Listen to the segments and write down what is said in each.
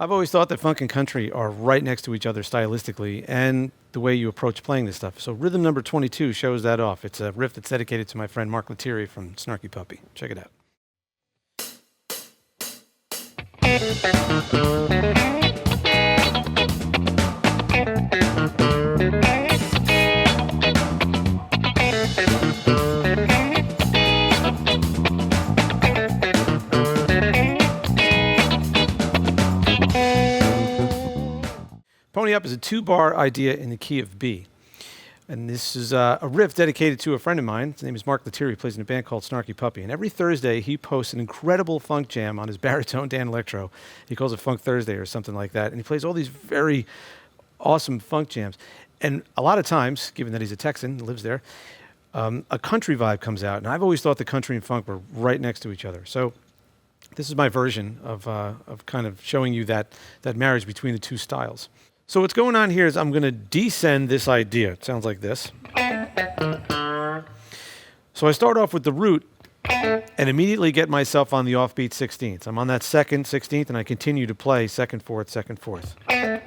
I've always thought that funk and country are right next to each other stylistically and the way you approach playing this stuff. So rhythm number 22 shows that off. It's a riff that's dedicated to my friend Mark Lettieri from Snarky Puppy. Check it out. Pony Up is a 2-bar idea in the key of B. And this is a riff dedicated to a friend of mine. His name is Mark Lettieri. He plays in a band called Snarky Puppy. And every Thursday, he posts an incredible funk jam on his baritone Dan Electro. He calls it Funk Thursday or something like that. And he plays all these very awesome funk jams. And a lot of times, given that he's a Texan, lives there, a country vibe comes out. And I've always thought the country and funk were right next to each other. So this is my version of kind of showing you that marriage between the two styles. So what's going on here is I'm going to descend this idea. It sounds like this. So I start off with the root and immediately get myself on the offbeat 16th. I'm on that second 16th and I continue to play second, fourth, second, fourth. And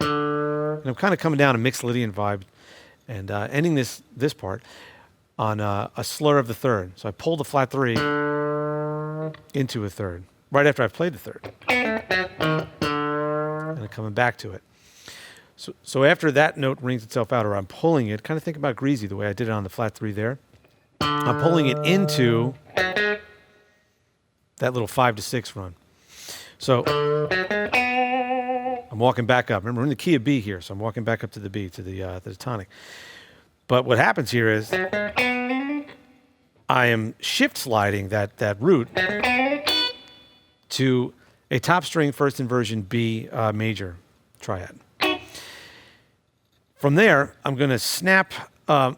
I'm kind of coming down a mixed Lydian vibe and ending this part on a slur of the third. So I pull the flat 3 into a third right after I've played the third. And I'm coming back to it. So after that note rings itself out, or I'm pulling it, kind of think about Greasy, the way I did it on the flat 3 there. I'm pulling it into that little 5 to 6 run. So I'm walking back up. Remember, we're in the key of B here, so I'm walking back up to the B, to the tonic. But what happens here is I am shift sliding that root to a top string first inversion B major triad. From there, I'm going to snap a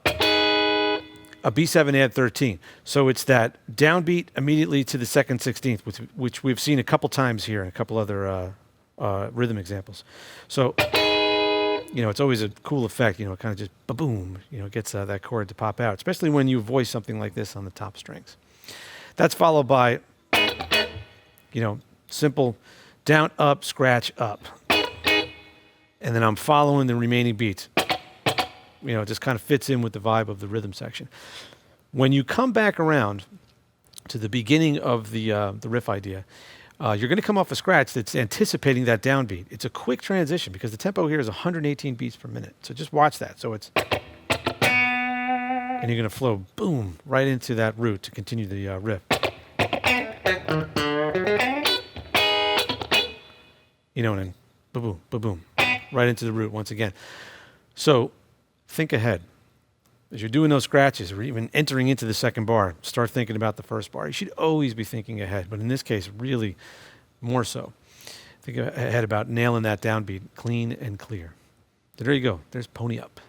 B7 add 13. So it's that downbeat immediately to the second 16th, which we've seen a couple times here and a couple other rhythm examples. So, it's always a cool effect, it kind of just ba-boom, it gets that chord to pop out, especially when you voice something like this on the top strings. That's followed by, simple down, up, scratch, up. And then I'm following the remaining beats. It just kind of fits in with the vibe of the rhythm section. When you come back around to the beginning of the riff idea, you're going to come off a scratch that's anticipating that downbeat. It's a quick transition because the tempo here is 118 beats per minute. So just watch that. So it's... And you're going to flow, boom, right into that root to continue the riff. And then ba-boom, ba-boom, right into the root once again. So think ahead. As you're doing those scratches or even entering into the second bar, start thinking about the first bar. You should always be thinking ahead, but in this case, really more so. Think ahead about nailing that downbeat clean and clear. So there you go. There's Pony Up.